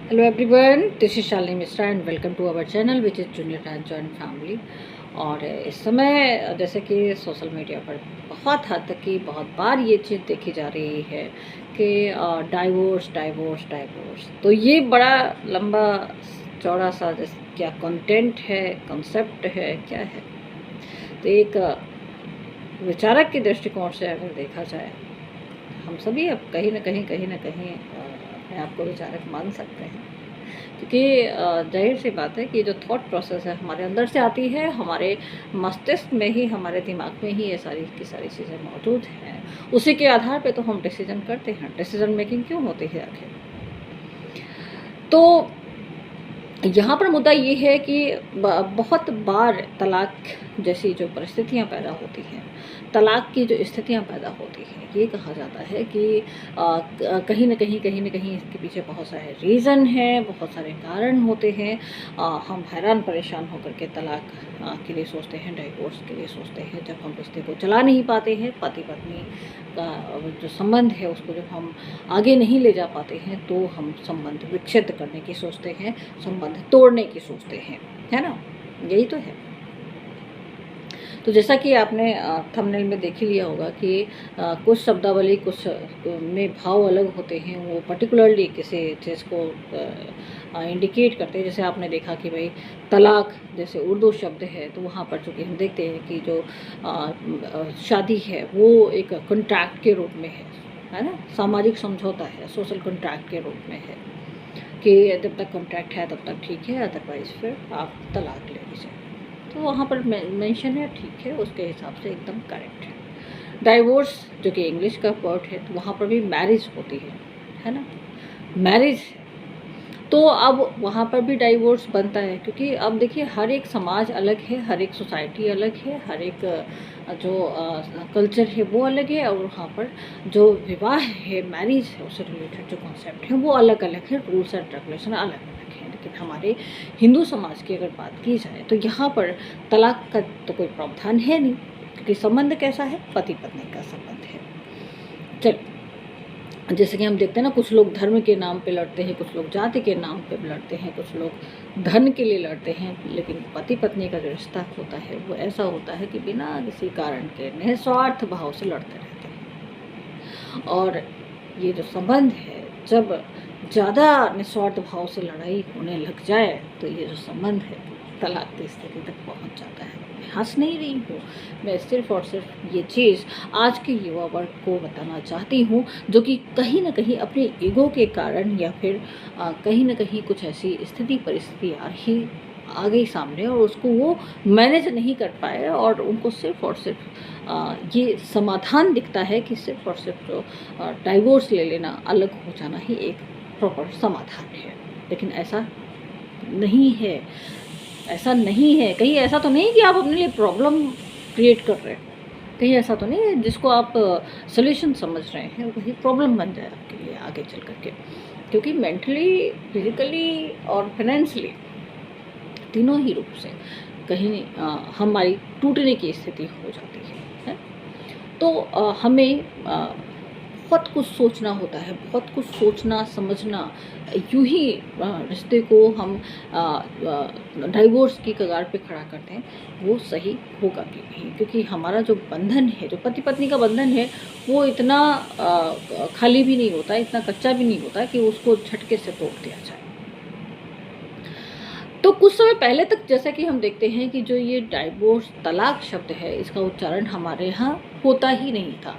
Hello everyone, this is Shalini Mishra and welcome to our channel which is Junior Ranch Joint Family। और इस समय जैसे कि social media पर बहुत हद तक की बहुत बार ये चीज़ देखी जा रही है कि डाइवोर्स डाइवोर्स डाइवोर्स। तो ये बड़ा लंबा चौड़ा सा क्या कंटेंट है, कॉन्सेप्ट है, क्या है। तो एक विचारक के दृष्टिकोण से अगर देखा जाए, हम सभी अब कहीं ना कहीं अपने आप को विचारक मान सकते हैं, क्योंकि जाहिर सी बात है कि जो थॉट प्रोसेस है हमारे अंदर से आती है, हमारे मस्तिष्क में ही, हमारे दिमाग में ही ये सारी की सारी चीज़ें मौजूद हैं। उसी के आधार पे तो हम डिसीजन करते हैं। डिसीजन मेकिंग क्यों होती है आखिर? तो यहाँ पर मुद्दा ये है कि बहुत बार तलाक जैसी जो परिस्थितियाँ पैदा होती हैं, तलाक की जो स्थितियाँ पैदा होती हैं, ये कहा जाता है कि कहीं न कहीं इसके पीछे बहुत सारे रीज़न हैं, बहुत सारे कारण होते हैं। हम हैरान परेशान होकर के तलाक के लिए सोचते हैं, डाइवोर्स के लिए सोचते हैं। जब हम रिश्ते को चला नहीं पाते हैं, पति पत्नी का जो संबंध है उसको जब हम आगे नहीं ले जा पाते हैं, तो हम संबंध विच्छेद करने की सोचते हैं, संबंध तोड़ने की सोचते हैं, है ना? यही तो है। तो जैसा कि आपने थंबनेल में देख ही लिया होगा कि कुछ शब्दावली कुछ में भाव अलग होते हैं, वो पर्टिकुलरली किसी चीज़ को इंडिकेट करते हैं। जैसे आपने देखा कि भाई तलाक जैसे उर्दू शब्द है, तो वहाँ पर चूँकि हम देखते हैं कि जो शादी है वो एक कॉन्ट्रैक्ट के रूप में है ना? सामाजिक समझौता है, सोशल कॉन्ट्रैक्ट के रूप में है कि जब तक कॉन्ट्रैक्ट है तब तक ठीक है, अदरवाइज़ फिर आप तलाक ले लीजिए। तो वहाँ पर मेंशन है, ठीक है, उसके हिसाब से एकदम करेक्ट है। डाइवोर्स जो कि इंग्लिश का वर्ड है, तो वहाँ पर भी मैरिज होती है ना? मैरिज है, तो अब वहाँ पर भी डाइवोर्स बनता है, क्योंकि अब देखिए हर एक समाज अलग है, हर एक सोसाइटी अलग है, हर एक जो कल्चर है वो अलग है, और वहाँ पर जो विवाह है, मैरिज है, उससे रिलेटेड जो कॉन्सेप्ट है वो अलग अलग है, रूल्स एंड रेगुलेशन अलग अलग है। लेकिन हमारे हिंदू समाज की अगर बात की जाए तो यहाँ पर तलाक का तो कोई प्रावधान है नहीं, क्योंकि संबंध कैसा है? पति पत्नी का संबंध है। चलिए, जैसे कि हम देखते हैं ना, कुछ लोग धर्म के नाम पे लड़ते हैं, कुछ लोग जाति के नाम पे लड़ते हैं, कुछ लोग धन के लिए लड़ते हैं, लेकिन पति पत्नी का जो रिश्ता होता है वो ऐसा होता है कि बिना किसी कारण के निस्वार्थ भाव से लड़ते रहते हैं। और ये जो संबंध है, जब ज़्यादा निस्वार्थ भाव से लड़ाई होने लग जाए तो ये जो संबंध है तलाक की स्थिति तक पहुंच जाता है। मैं हंस नहीं रही हूँ, मैं सिर्फ और सिर्फ ये चीज़ आज के युवा वर्ग को बताना चाहती हूँ, जो कि कहीं ना कहीं अपने ईगो के कारण या फिर कहीं ना कहीं कुछ ऐसी स्थिति परिस्थिति आ गई सामने, और उसको वो मैनेज नहीं कर पाए, और उनको सिर्फ और सिर्फ ये समाधान दिखता है कि सिर्फ और सिर्फ जो डाइवोर्स ले लेना, अलग हो जाना ही एक प्रॉपर समाधान है। लेकिन ऐसा नहीं है, ऐसा नहीं है। कहीं ऐसा तो नहीं कि आप अपने लिए प्रॉब्लम क्रिएट कर रहे हैं, कहीं ऐसा तो नहीं है जिसको आप सोल्यूशन समझ रहे हैं वही प्रॉब्लम बन जाए आपके लिए आगे चल करके। क्योंकि मेंटली, फिजिकली और फाइनेंशियली तीनों ही रूप से कहीं हमारी टूटने की स्थिति हो जाती है। तो हमें बहुत कुछ सोचना होता है, बहुत कुछ सोचना समझना, यूं ही रिश्ते को हम डाइवोर्स की कगार पे खड़ा करते हैं, वो सही होगा भी नहीं। क्योंकि हमारा जो बंधन है, जो पति पत्नी का बंधन है, वो इतना खाली भी नहीं होता, इतना कच्चा भी नहीं होता कि उसको झटके से तोड़ दिया जाए। तो कुछ समय पहले तक जैसा कि हम देखते हैं कि जो ये डाइवोर्स तलाक शब्द है, इसका उच्चारण हमारे यहाँ होता ही नहीं था।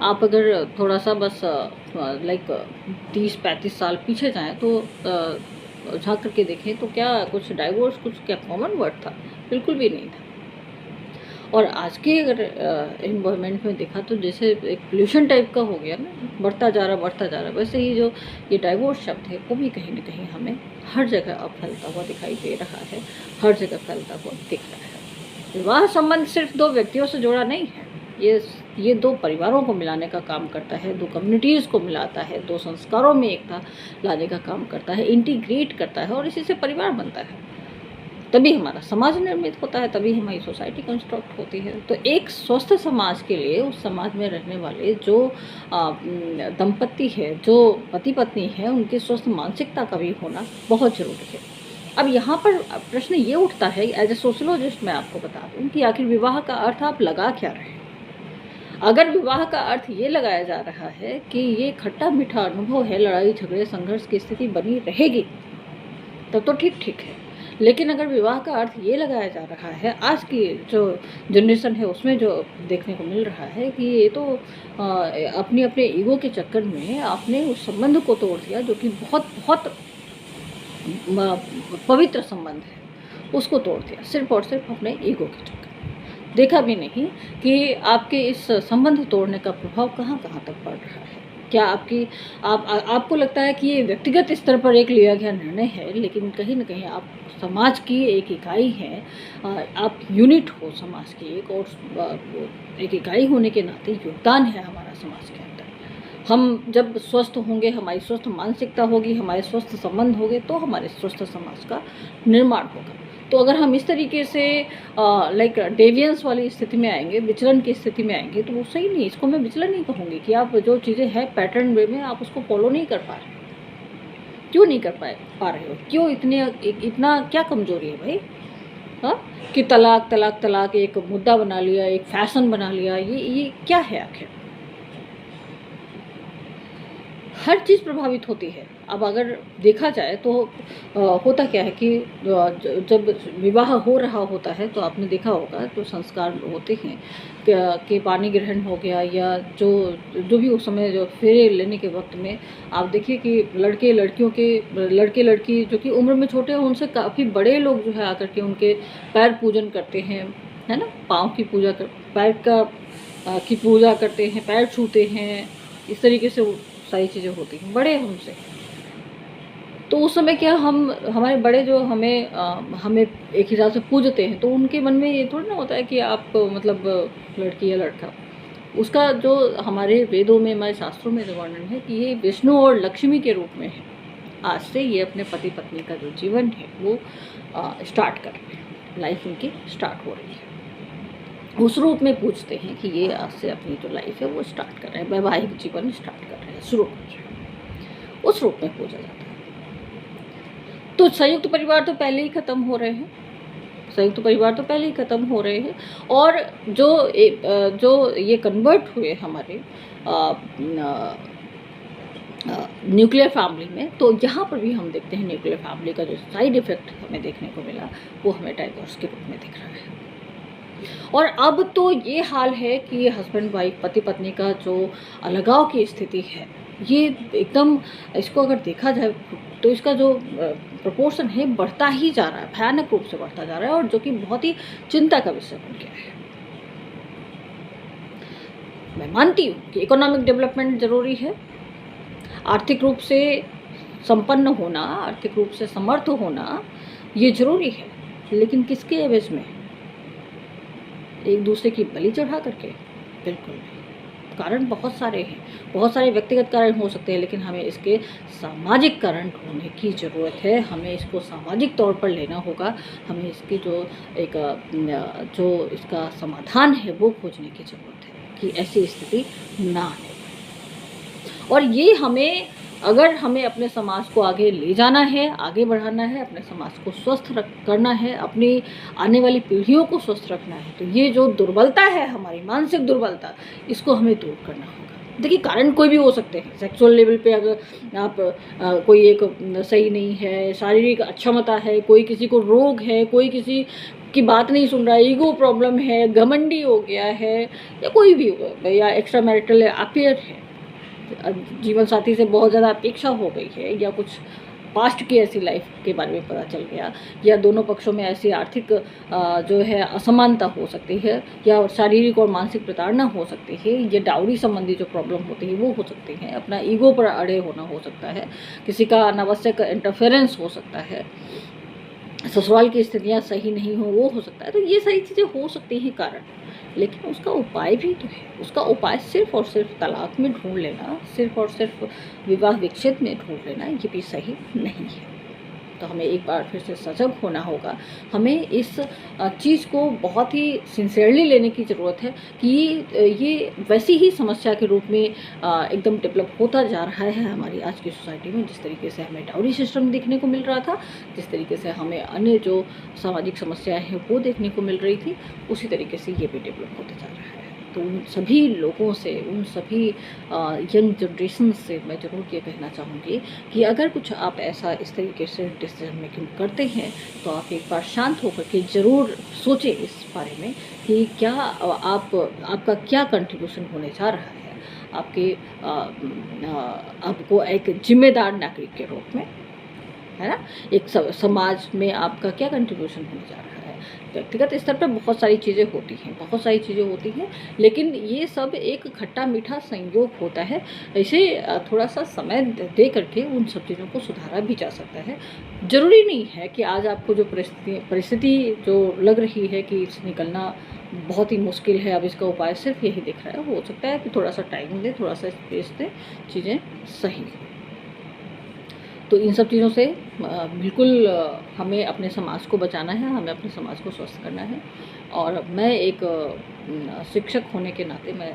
आप अगर थोड़ा सा बस लाइक 30-35 साल पीछे जाएं तो झाँक करके देखें तो क्या कुछ डाइवोर्स कुछ क्या कॉमन वर्ड था? बिल्कुल भी नहीं था। और आज के अगर एनवायरनमेंट में देखा तो जैसे एक पोल्यूशन टाइप का हो गया ना, बढ़ता जा रहा, वैसे ही जो ये डाइवोर्स शब्द है वो भी कहीं ना कहीं हमें हर जगह अब फैलता हुआ दिखाई दे रहा है, हर जगह फैलता हुआ दिख रहा है। विवाह संबंध सिर्फ दो व्यक्तियों से जुड़ा नहीं है, ये दो परिवारों को मिलाने का काम करता है, दो कम्युनिटीज़ को मिलाता है, दो संस्कारों में एकता लाने का काम करता है, इंटीग्रेट करता है, और इसी से परिवार बनता है। तभी हमारा समाज निर्मित होता है, तभी हमारी सोसाइटी कंस्ट्रक्ट होती है। तो एक स्वस्थ समाज के लिए उस समाज में रहने वाले जो दंपति है, जो पति पत्नी है, उनकी स्वस्थ मानसिकता का भी होना बहुत ज़रूरी है। अब यहाँ पर प्रश्न ये उठता है, एज ए सोशोलॉजिस्ट मैं आपको बता दूँ कि आखिर विवाह का अर्थ आप लगा क्या रहे हैं। अगर विवाह का अर्थ ये लगाया जा रहा है कि ये खट्टा मीठा अनुभव है, लड़ाई झगड़े संघर्ष की स्थिति बनी रहेगी, तब तो ठीक है। लेकिन अगर विवाह का अर्थ ये लगाया जा रहा है, आज की जो जनरेशन है उसमें जो देखने को मिल रहा है कि ये तो अपने अपने ईगो के चक्कर में आपने उस संबंध को तोड़ दिया जो कि बहुत बहुत पवित्र संबंध है, उसको तोड़ दिया सिर्फ और सिर्फ अपने ईगो के चक्कर में। देखा भी नहीं कि आपके इस संबंध तोड़ने का प्रभाव कहाँ कहाँ तक पड़ रहा है। क्या आपको लगता है कि ये व्यक्तिगत स्तर पर एक लिया गया निर्णय है, लेकिन कहीं ना कहीं आप समाज की एक इकाई हैं, आप यूनिट हो समाज की एक, और एक इकाई होने के नाते योगदान है हमारा समाज के अंदर। हम जब स्वस्थ होंगे, हमारी स्वस्थ मानसिकता होगी, हमारे स्वस्थ संबंध होंगे, तो हमारे स्वस्थ समाज का निर्माण होगा। तो अगर हम इस तरीके से लाइक डेवियंस वाली स्थिति में आएंगे, विचलन की स्थिति में आएंगे, तो वो सही नहीं। इसको मैं विचलन नहीं कहूँगी कि आप जो चीज़ें हैं पैटर्न वे में आप उसको फॉलो नहीं कर पा रहे। क्यों नहीं कर पा रहे हो? क्यों इतना क्या कमजोरी है भाई? हाँ, कि तलाक तलाक तलाक एक मुद्दा बना लिया, एक फैशन बना लिया, ये क्या है आखिर? हर चीज़ प्रभावित होती है। अब अगर देखा जाए तो होता क्या है कि जब विवाह हो रहा होता है तो आपने देखा होगा जो संस्कार होते हैं कि पानी ग्रहण हो गया, या जो भी उस समय जो फेरे लेने के वक्त में आप देखिए कि लड़के लड़की जो कि उम्र में छोटे हैं, उनसे काफ़ी बड़े लोग जो है आकर के उनके पैर पूजन करते हैं, है ना, पाँव की पूजा पैर की पूजा करते हैं, पैर छूते हैं, इस तरीके से सारी चीज़ें होती हैं बड़े हमसे। तो उस समय क्या हमारे बड़े जो हमें एक हिसाब से पूजते हैं, तो उनके मन में ये थोड़ा ना होता है कि आप मतलब लड़की या लड़का। उसका जो हमारे वेदों में, हमारे शास्त्रों में जो वर्णन है कि ये विष्णु और लक्ष्मी के रूप में है। आज से ये अपने पति पत्नी का जो जीवन है वो स्टार्ट कर रहे हैं, लाइफ उनकी स्टार्ट हो रही है। उस रूप में पूछते हैं कि ये आज से अपनी जो लाइफ है वो स्टार्ट कर रहे हैं, वैवाहिक जीवन स्टार्ट कर रहे हैं, शुरू कर रहे हैं, उस रूप में पूजा जाता है। तो संयुक्त परिवार तो पहले ही ख़त्म हो रहे हैं, और जो ये कन्वर्ट हुए हमारे न्यूक्लियर फैमिली में, तो यहाँ पर भी हम देखते हैं न्यूक्लियर फैमिली का जो साइड इफ़ेक्ट हमें देखने को मिला वो हमें डाइवोर्स के रूप में दिख रहा है। और अब तो ये हाल है कि हस्बैंड वाइफ, पति पत्नी का जो अलगाव की स्थिति है, ये एकदम, इसको अगर देखा जाए तो इसका जो प्रोपोर्शन है बढ़ता ही जा रहा है, भयानक रूप से बढ़ता जा रहा है, और जो कि बहुत ही चिंता का विषय बन गया है। मैं मानती हूँ कि इकोनॉमिक डेवलपमेंट ज़रूरी है, आर्थिक रूप से संपन्न होना, आर्थिक रूप से समर्थ होना ये ज़रूरी है, लेकिन किसके एवज में? एक दूसरे की बलि चढ़ा करके? बिल्कुल नहीं। कारण बहुत सारे हैं, बहुत सारे व्यक्तिगत कारण हो सकते हैं, लेकिन हमें इसके सामाजिक कारण ढूंढने की ज़रूरत है। हमें इसको सामाजिक तौर पर लेना होगा, हमें इसकी जो इसका समाधान है वो खोजने की ज़रूरत है कि ऐसी स्थिति ना आए। और ये अगर हमें अपने समाज को आगे ले जाना है, आगे बढ़ाना है, अपने समाज को स्वस्थ करना है, अपनी आने वाली पीढ़ियों को स्वस्थ रखना है, तो ये जो दुर्बलता है हमारी, मानसिक दुर्बलता, इसको हमें दूर करना होगा। देखिए, कारण कोई भी हो सकते हैं। सेक्सुअल लेवल पे अगर आप कोई एक सही नहीं है, शारीरिक अक्षमता है, कोई किसी को रोग है, कोई किसी की बात नहीं सुन रहा है, ईगो प्रॉब्लम है, घमंडी हो गया है, या कोई भी, या एक्स्ट्रा मैरिटल अफेयर है, जीवन साथी से बहुत ज़्यादा अपेक्षा हो गई है, या कुछ पास्ट की ऐसी लाइफ के बारे में पता चल गया, या दोनों पक्षों में ऐसी आर्थिक जो है असमानता हो सकती है, या शारीरिक और मानसिक प्रताड़ना हो सकती है, ये डाउरी संबंधी जो प्रॉब्लम होती है वो हो सकती है, अपना ईगो पर अड़े होना हो सकता है, किसी का अनावश्यक इंटरफेरेंस हो सकता है, ससुराल की स्थितियाँ सही नहीं हो वो सकता है। तो ये सारी चीज़ें हो सकती हैं कारण, लेकिन उसका उपाय भी तो है। उसका उपाय सिर्फ और सिर्फ तलाक में ढूंढ लेना, सिर्फ और सिर्फ विवाह विच्छेद में ढूंढ लेना, ये भी सही नहीं है। तो हमें एक बार फिर से सजग होना होगा। हमें इस चीज़ को बहुत ही सिंसियरली लेने की ज़रूरत है कि ये वैसी ही समस्या के रूप में एकदम डेवलप होता जा रहा है हमारी आज की सोसाइटी में। जिस तरीके से हमें डाउरी सिस्टम देखने को मिल रहा था, जिस तरीके से हमें अन्य जो सामाजिक समस्याएं हैं वो देखने को मिल रही थी, उसी तरीके से ये भी डेवलप होता जा रहा है। तो उन सभी लोगों से, उन सभी यंग जनरेशन से मैं ज़रूर ये कहना चाहूँगी कि अगर कुछ आप ऐसा इस तरीके से डिसीजन मेकिंग करते हैं तो आप एक बार शांत होकर के ज़रूर सोचें इस बारे में कि क्या आपका क्या कंट्रीब्यूशन होने जा रहा है आपके आपको एक जिम्मेदार नागरिक के रूप में, है ना। एक समाज में आपका क्या कंट्रीब्यूशन होने जा रहा है। व्यक्तिगत स्तर पर बहुत सारी चीज़ें होती हैं, बहुत सारी चीज़ें होती हैं, लेकिन ये सब एक खट्टा मीठा संयोग होता है। इसे थोड़ा सा समय दे करके उन सब चीज़ों को सुधारा भी जा सकता है। ज़रूरी नहीं है कि आज आपको जो परिस्थिति जो लग रही है कि इससे निकलना बहुत ही मुश्किल है, अब इसका उपाय सिर्फ यही दिख रहा है। हो सकता है कि थोड़ा सा टाइम दें, थोड़ा सा स्पेस दें, चीज़ें सही हों। तो इन सब चीज़ों से बिल्कुल हमें अपने समाज को बचाना है, हमें अपने समाज को स्वस्थ करना है। और मैं एक शिक्षक होने के नाते मैं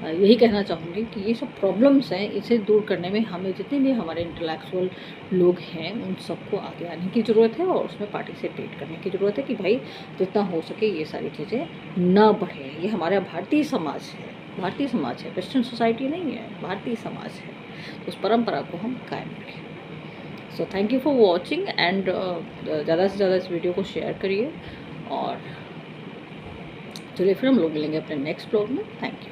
यही कहना चाहूँगी कि ये सब प्रॉब्लम्स हैं, इसे दूर करने में हमें जितने भी हमारे इंटेलेक्चुअल लोग हैं उन सबको आगे आने की ज़रूरत है और उसमें पार्टिसिपेट करने की ज़रूरत है कि भाई जितना हो सके ये सारी चीज़ें ना बढ़ें। ये हमारा भारतीय समाज है, भारतीय समाज है, वेस्टर्न सोसाइटी नहीं है, भारतीय समाज है। तो उस परंपरा को हम कायम रखें। So thank you for watching and ज़्यादा से ज़्यादा इस वीडियो को शेयर करिए और चलिए फिर हम लोग मिलेंगे अपने नेक्स्ट ब्लॉग में। Thank you.